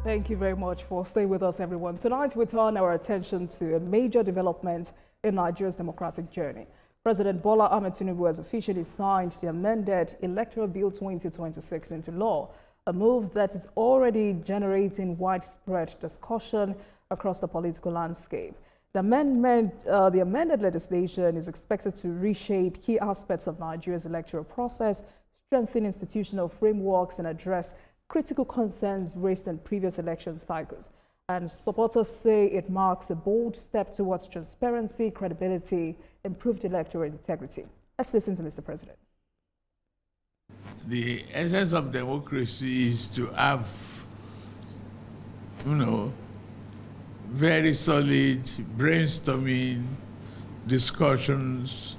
Thank you very much for staying with us, everyone. Tonight, we turn our attention to a major development in Nigeria's democratic journey. President Bola Ahmed Tinubu has officially signed the amended Electoral Bill 2026 into law, a move that is already generating widespread discussion across the political landscape. The amended legislation is expected to reshape key aspects of Nigeria's electoral process, strengthen institutional frameworks, and address critical concerns raised in previous election cycles. And supporters say it marks a bold step towards transparency, credibility, improved electoral integrity. Let's listen to Mr. President. The essence of democracy is to have, very solid brainstorming discussions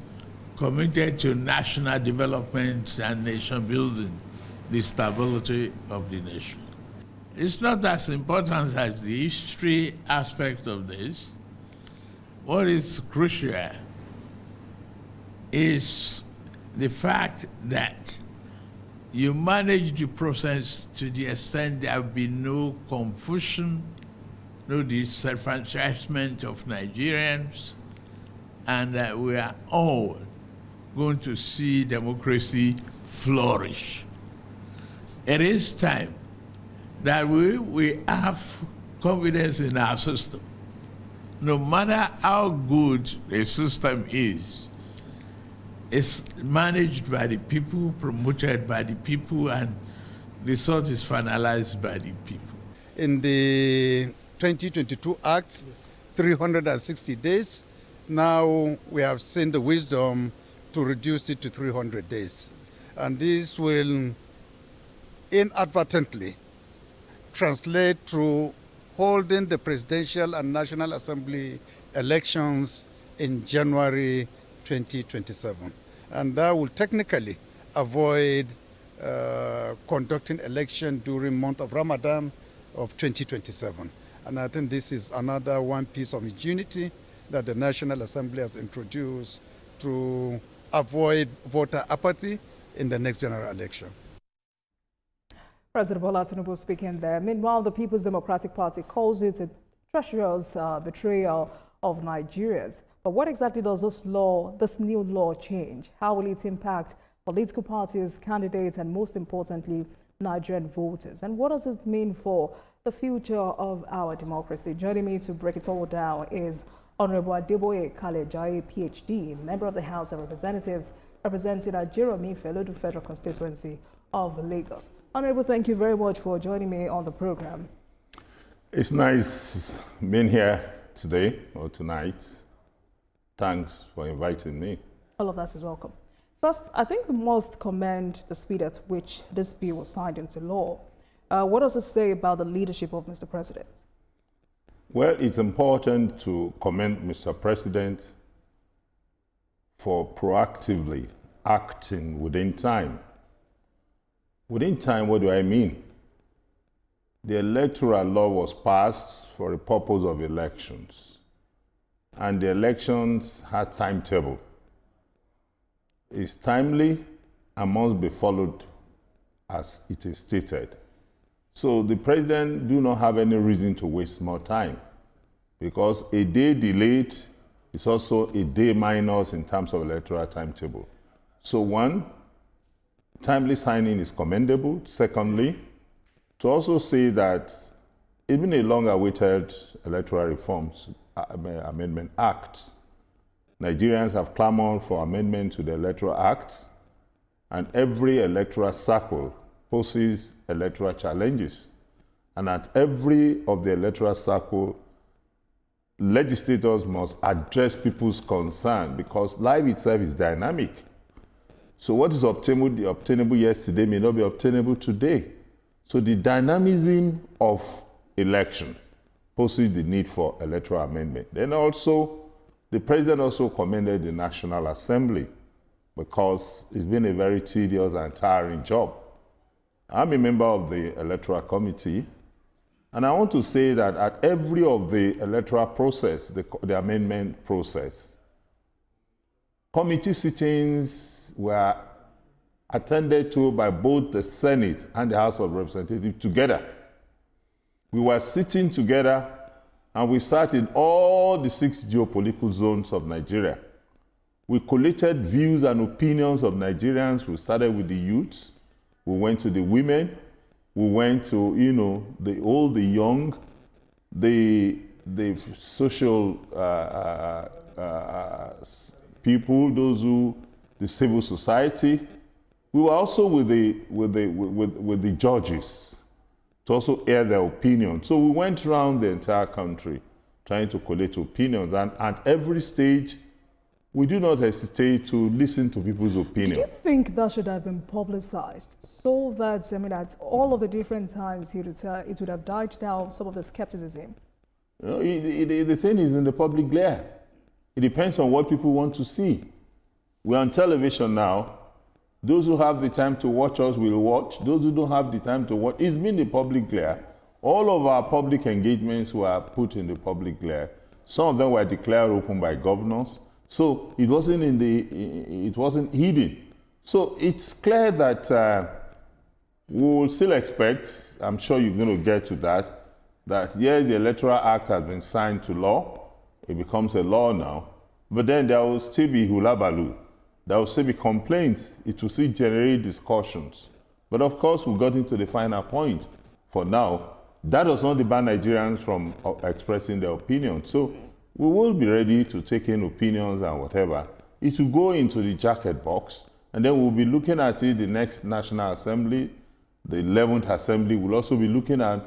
committed to national development and nation building, the stability of the nation. It's not as important as the history aspect of this. What is crucial is the fact that you manage the process to the extent there will be no confusion, no disenfranchisement of Nigerians, and that we are all going to see democracy flourish. It is time that we have confidence in our system. No matter how good a system is, it's managed by the people, promoted by the people, and the result is finalized by the people. In the 2022 Act, 360 days. Now we have seen the wisdom to reduce it to 300 days. And this will inadvertently translate to holding the presidential and National Assembly elections in January 2027. And that will technically avoid conducting election during month of Ramadan of 2027. And I think this is another one piece of unity that the National Assembly has introduced to avoid voter apathy in the next general election. President Bola Tinubu speaking there. Meanwhile, the People's Democratic Party calls it a treacherous betrayal of Nigerians. But what exactly does this new law change? How will it impact political parties, candidates, and most importantly, Nigerian voters? And what does it mean for the future of our democracy? Joining me to break it all down is Honorable Adeboye Kalejaiye, PhD, member of the House of Representatives, representing Ajeromi Felodu Federal Constituency of Lagos. Honorable, thank you very much for joining me on the program. It's nice being here today or tonight. Thanks for inviting me. All of that is welcome. First, I think we must commend the speed at which this bill was signed into law. What does it say about the leadership of Mr. President? Well, it's important to commend Mr. President for proactively acting within time. Within time, what do I mean? The electoral law was passed for the purpose of elections, and the elections had timetable. It's timely and must be followed as it is stated. So the president do not have any reason to waste more time, because a day delayed is also a day minus in terms of electoral timetable. So one, timely signing is commendable. Secondly, to also say that even a long-awaited Electoral Reforms Amendment Act, Nigerians have clamored for amendment to the Electoral Act, and every electoral cycle poses electoral challenges. And at every of the electoral cycle, legislators must address people's concern, because life itself is dynamic. So what is obtainable yesterday may not be obtainable today. So the dynamism of election poses the need for electoral amendment. Then also, the president also commended the National Assembly, because it's been a very tedious and tiring job. I'm a member of the Electoral Committee, and I want to say that at every of the electoral process, the amendment process, committee sittings were attended to by both the Senate and the House of Representatives together. We were sitting together and we sat in all the 6 geopolitical zones of Nigeria. We collated views and opinions of Nigerians. We started with the youths. We went to the women. We went to, the old, the young, the social people, the civil society. We were also with the judges to also air their opinion. So we went around the entire country trying to collate opinions, and at every stage, we do not hesitate to listen to people's opinion. Do you think that should have been publicized so that, at all of the different times it would have died down some of the skepticism? The thing is in the public glare. It depends on what people want to see. We're on television now. Those who have the time to watch us will watch. Those who don't have the time to watch, it's been the public glare. All of our public engagements were put in the public glare. Some of them were declared open by governors. So it wasn't hidden. So it's clear that we will still expect, I'm sure you're going to get to that yes, the Electoral Act has been signed to law. It becomes a law now. But then there will still be hulabaloo. There will still be complaints. It will still generate discussions. But of course, we got into the final point. For now, that does not debar Nigerians from expressing their opinion. So we will be ready to take in opinions and whatever. It will go into the jacket box, and then we'll be looking at it, the next National Assembly, the 11th Assembly will also be looking at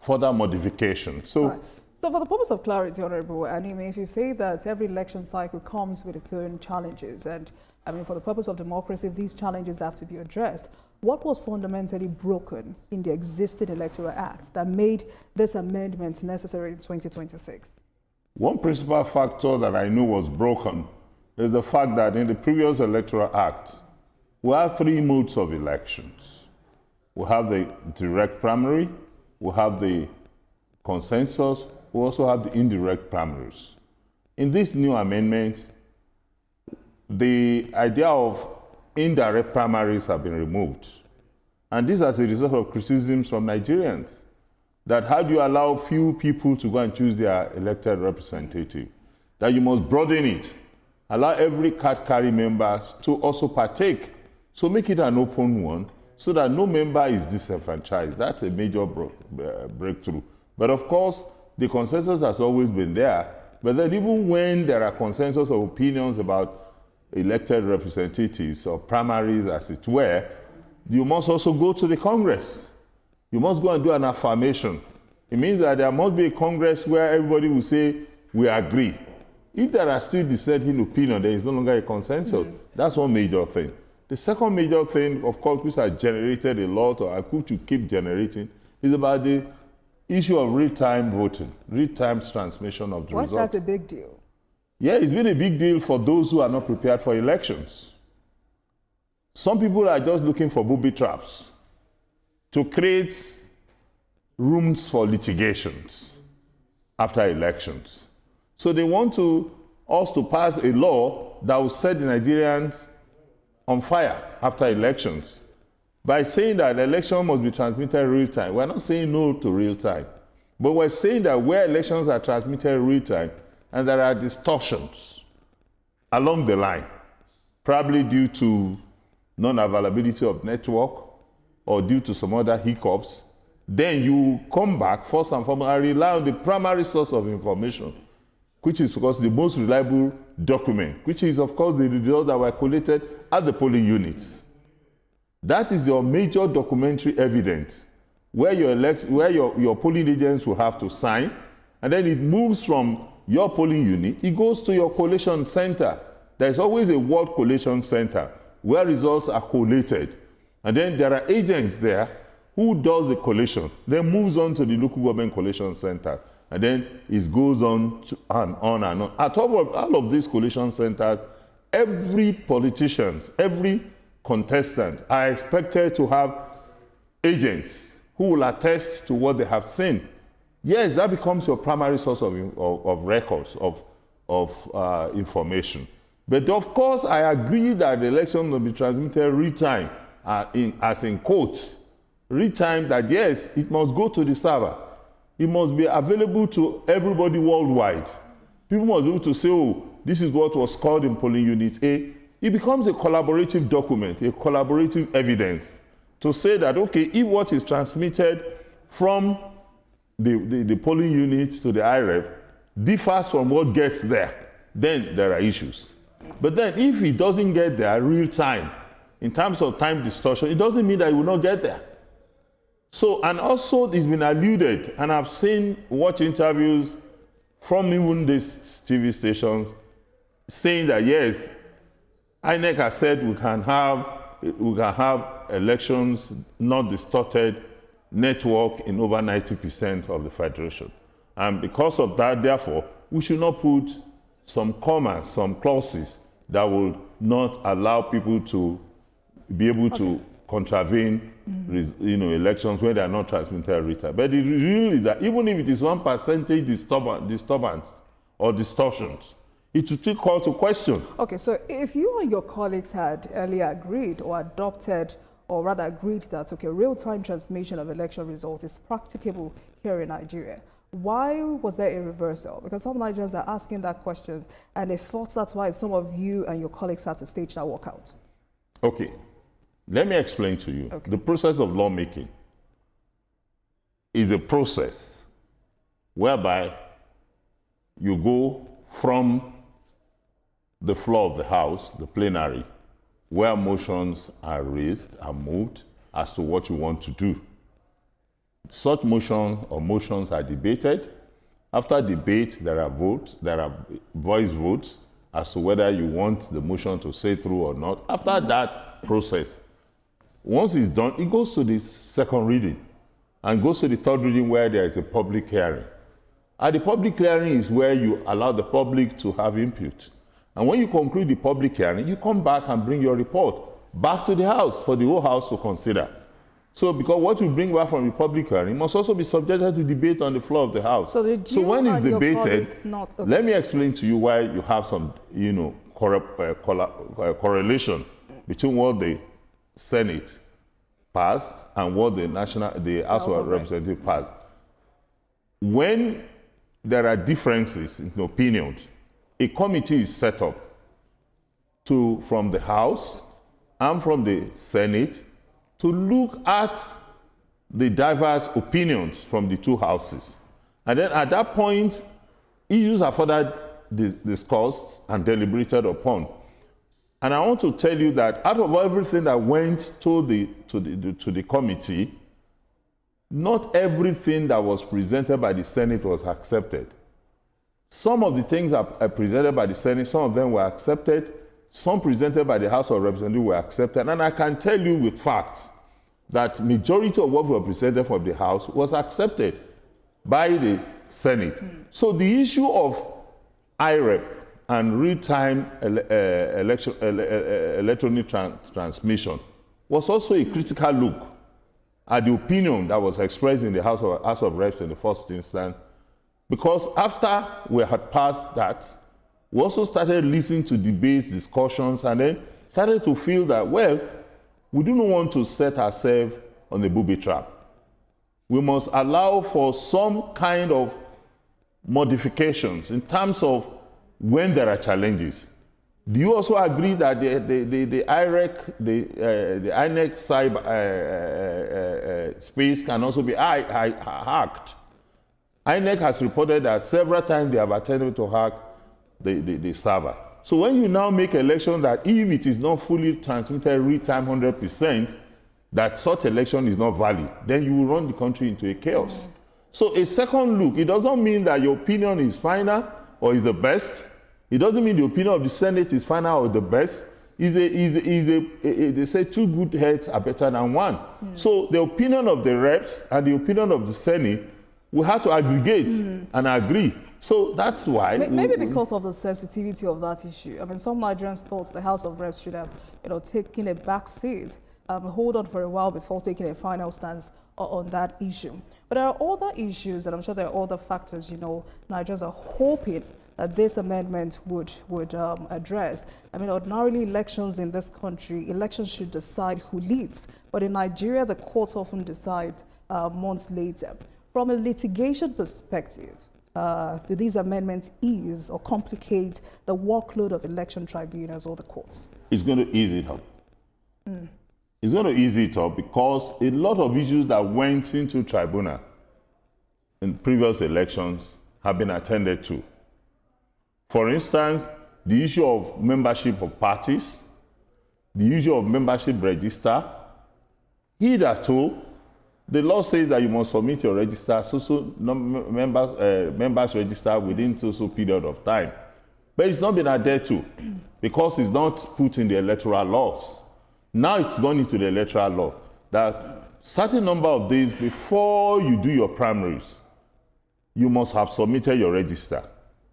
further modifications. So for the purpose of clarity, Honorable Anime, if you say that every election cycle comes with its own challenges, and for the purpose of democracy, these challenges have to be addressed, what was fundamentally broken in the existing Electoral Act that made this amendment necessary in 2026? One principal factor that I knew was broken is the fact that in the previous Electoral Act, we have 3 modes of elections. We have the direct primary, we have the consensus, we also have the indirect primaries. In this new amendment, the idea of indirect primaries have been removed. And this as a result of criticisms from Nigerians, that how do you allow few people to go and choose their elected representative? That you must broaden it. Allow every card-carrying member to also partake. So make it an open one so that no member is disenfranchised. That's a major breakthrough. But of course, the consensus has always been there. But then even when there are consensus of opinions about elected representatives or primaries, as it were, you must also go to the Congress. You must go and do an affirmation. It means that there must be a Congress where everybody will say, we agree. If there are still dissenting opinions, there is no longer a consensus. That's one major thing. The second major thing, of course, which has generated a lot, or which to keep generating, is about the issue of real-time voting, real-time transmission of the results. Why is that a big deal? Yeah, it's been a big deal for those who are not prepared for elections. Some people are just looking for booby traps to create rooms for litigations after elections. So they want us to pass a law that will set the Nigerians on fire after elections by saying that the election must be transmitted real time. We're not saying no to real time, but we're saying that where elections are transmitted real time and there are distortions along the line, probably due to non-availability of network or due to some other hiccups, then you come back first and foremost and rely on the primary source of information, which is, of course, the most reliable document, which is, of course, the results that were collated at the polling units. That is your major documentary evidence, where your polling agents will have to sign, and then it moves from your polling unit, it goes to your collation center. There's always a ward collation center where results are collated. And then there are agents there who does the collation, then moves on to the local government collation center. And then it goes on and on and on. At all of these collation centers, every politician, every contestant are expected to have agents who will attest to what they have seen. Yes, that becomes your primary source of records, of information. But of course, I agree that the election will be transmitted real time, as in quotes, real time, that yes, it must go to the server. It must be available to everybody worldwide. People must be able to say, oh, this is what was called in polling unit A. It becomes a collaborative document, a collaborative evidence to say that, okay, if what is transmitted from the polling unit to the IREF differs from what gets there, then there are issues. But then if it doesn't get there real time, in terms of time distortion, it doesn't mean that it will not get there. So, and also it's been alluded, and I've watched interviews from even these TV stations saying that yes, INEC has said we can have elections not distorted network in over 90% of the federation. And because of that, therefore, we should not put some commas, some clauses that will not allow people to be able to contravene elections when they are not transmitted real. But the real is that even if it is 1% disturbance or distortions, it should still call to question. Okay, so if you and your colleagues had earlier agreed or adopted, or rather agreed that, okay, real-time transmission of election results is practicable here in Nigeria, why was there a reversal? Because some Nigerians are asking that question, and they thought that's why some of you and your colleagues had to stage that walkout. Okay, let me explain to you. Okay. The process of lawmaking is a process whereby you go from the floor of the House, the plenary, where motions are raised and moved as to what you want to do. Such motion or motions are debated. After debate, there are votes, there are voice votes as to whether you want the motion to stay through or not. After that process, once it's done, it goes to the second reading and goes to the third reading where there is a public hearing. And the public hearing is where you allow the public to have input. And when you conclude the public hearing, you come back and bring your report back to the House for the whole House to consider. So because what you bring back from the public hearing must also be subjected to debate on the floor of the House. So when it's debated, let me explain to you why you have some, correlation between what the Senate passed and what the House of Representatives passed. When there are differences in opinions, a committee is set up from the House and from the Senate to look at the diverse opinions from the two houses. And then at that point, issues are further discussed and deliberated upon. And I want to tell you that out of everything that went to the committee, not everything that was presented by the Senate was accepted. Some of the things are presented by the Senate, some of them were accepted, some presented by the House of Representatives were accepted, and I can tell you with facts that majority of what were presented from the House was accepted by the Senate. So the issue of IREP and real-time electronic transmission was also a critical look at the opinion that was expressed in the House of Reps in the first instance. Because after we had passed that, we also started listening to debates, discussions, and then started to feel that, well, we do not want to set ourselves on the booby trap. We must allow for some kind of modifications in terms of when there are challenges. Do you also agree that the INEC cyber space can also be hacked? INEC has reported that several times they have attempted to hack the server. So when you now make election that if it is not fully transmitted real-time 100%, that such election is not valid, then you will run the country into a chaos. So a second look, it doesn't mean that your opinion is final or is the best. It doesn't mean the opinion of the Senate is final or the best. They say two good heads are better than one. So the opinion of the reps and the opinion of the Senate, we have to aggregate and agree. So that's why. Maybe because of the sensitivity of that issue. I mean, some Nigerians thought the House of Reps should have, taken a back seat, hold on for a while before taking a final stance on that issue. But there are other issues, and I'm sure there are other factors, Nigerians are hoping that this amendment would address. I mean, ordinarily elections in this country, elections should decide who leads. But in Nigeria, the courts often decide months later. From a litigation perspective, do these amendments ease or complicate the workload of election tribunals or the courts? It's going to ease it up. It's going to ease it up because a lot of issues that went into tribunal in previous elections have been attended to. For instance, the issue of membership of parties, the issue of membership register. Hitherto, the law says that you must submit your register, members register within so period of time. But it's not been adhered to because it's not put in the electoral laws. Now it's gone into the electoral law that certain number of days before you do your primaries, you must have submitted your register.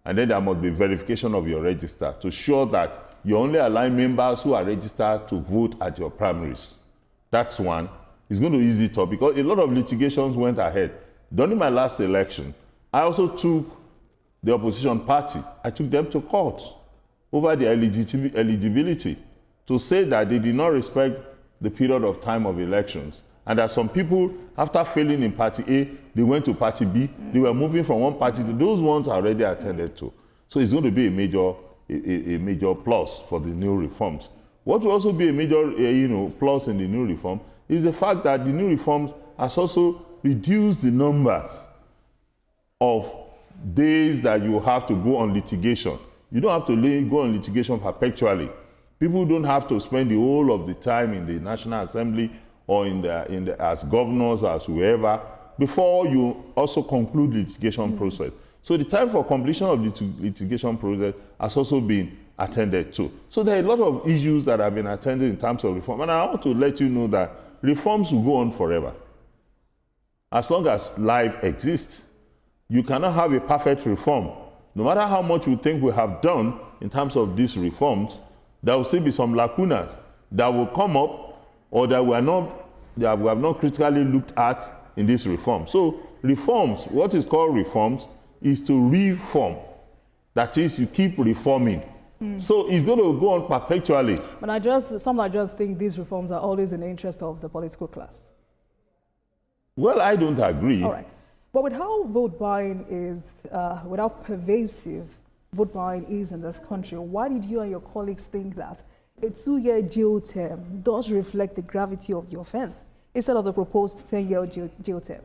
And then there must be verification of your register to show that you only allow members who are registered to vote at your primaries. That's one. It's going to ease it up because a lot of litigations went ahead. During my last election, I also took the opposition party. I took them to court over their eligibility to say that they did not respect the period of time of elections. And that some people, after failing in party A, they went to party B. They were moving from one party to those ones already attended to. So it's going to be a major plus for the new reforms. What will also be a major plus in the new reform is the fact that the new reforms has also reduced the numbers of days that you have to go on litigation. You don't have to go on litigation perpetually. People don't have to spend the whole of the time in the National Assembly or as governors or as whoever before you also conclude the litigation process. So the time for completion of the litigation process has also been attended to. So there are a lot of issues that have been attended in terms of reform. And I want to let you know that reforms will go on forever. As long as life exists, you cannot have a perfect reform. No matter how much we think we have done in terms of these reforms, there will still be some lacunas that will come up or that we have not critically looked at in this reform. So reforms, what is called reforms, is to reform. That is, you keep reforming. So it's going to go on perpetually. But some I just think these reforms are always in the interest of the political class. Well, I don't agree. All right. But with how vote buying is, with how pervasive vote buying is in this country, why did you and your colleagues think that a 2-year jail term does reflect the gravity of the offense instead of the proposed 10-year jail term?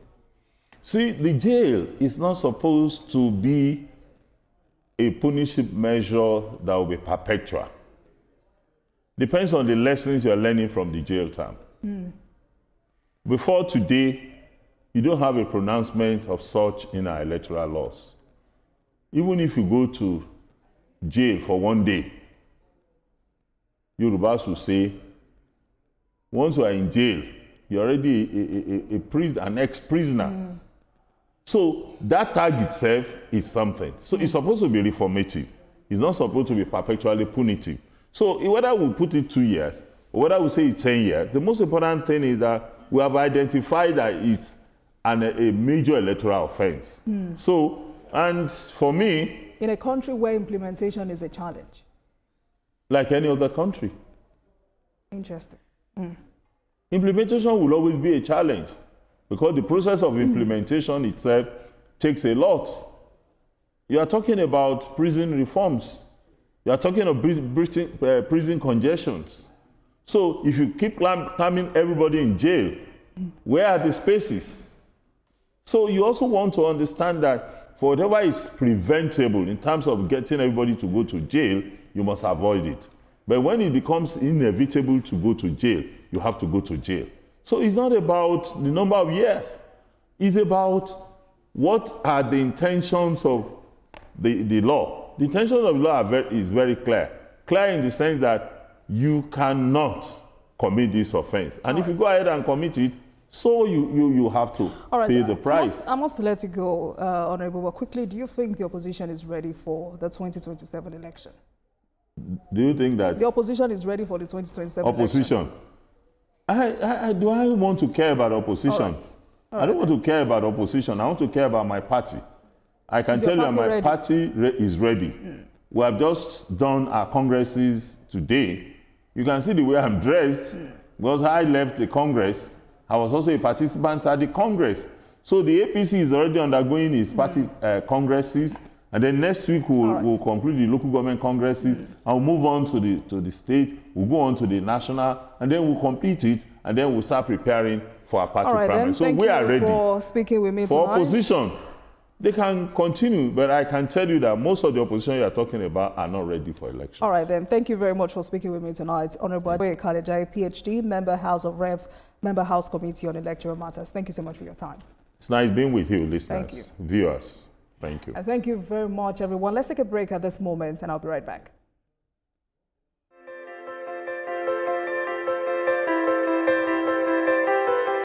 See, the jail is not supposed to be a punishment measure that will be perpetual. Depends on the lessons you're learning from the jail term. Before today, you don't have a pronouncement of such in our electoral laws. Even if you go to jail for 1 day, Yorubas will say, once you are in jail, you're already an ex-prisoner. So that tag itself is something. So it's supposed to be reformative. It's not supposed to be perpetually punitive. So whether we put it 2 years, or whether we say it's 10 years, the most important thing is that we have identified that it's a major electoral offense. So, and for me... In a country where implementation is a challenge. Like any other country. Interesting. Implementation will always be a challenge because the process of implementation itself takes a lot. You are talking about prison reforms. You are talking about prison congestions. So if you keep clamming everybody in jail, where are the spaces? So you also want to understand that for whatever is preventable in terms of getting everybody to go to jail, you must avoid it. But when it becomes inevitable to go to jail, you have to go to jail. So it's not about the number of years. It's about what are the intentions of the law. The intentions of the law is very clear. Clear in the sense that you cannot commit this offense. And if you go ahead and commit it, so you have to pay the price. I must let you go, Honorable, but quickly, do you think the opposition is ready for the 2027 election? Do you think that... The opposition is ready for the 2027 opposition? Election? Do I want to care about opposition? All right. I don't want to care about opposition. I want to care about my party. I can tell you that my party is ready. We have just done our congresses today. You can see the way I'm dressed because I left the Congress. I was also a participant at the Congress. So the APC is already undergoing its party congresses, and then next week we'll conclude the local government congresses, and we'll move on to the state, we'll go on to the national, and then we'll complete it, and then we'll start preparing for our party primary. So we are ready. For speaking with me for tonight. opposition. They can continue, but I can tell you that most of the opposition you are talking about are not ready for election. All right, then. Thank you very much for speaking with me tonight. Honorable Kalejaiye, PhD, Member House of Reps, Member House Committee on Electoral Matters. Thank you so much for your time. It's nice being with you, listeners, Thank you. viewers. Thank you. And thank you very much, everyone. Let's take a break at this moment, and I'll be right back.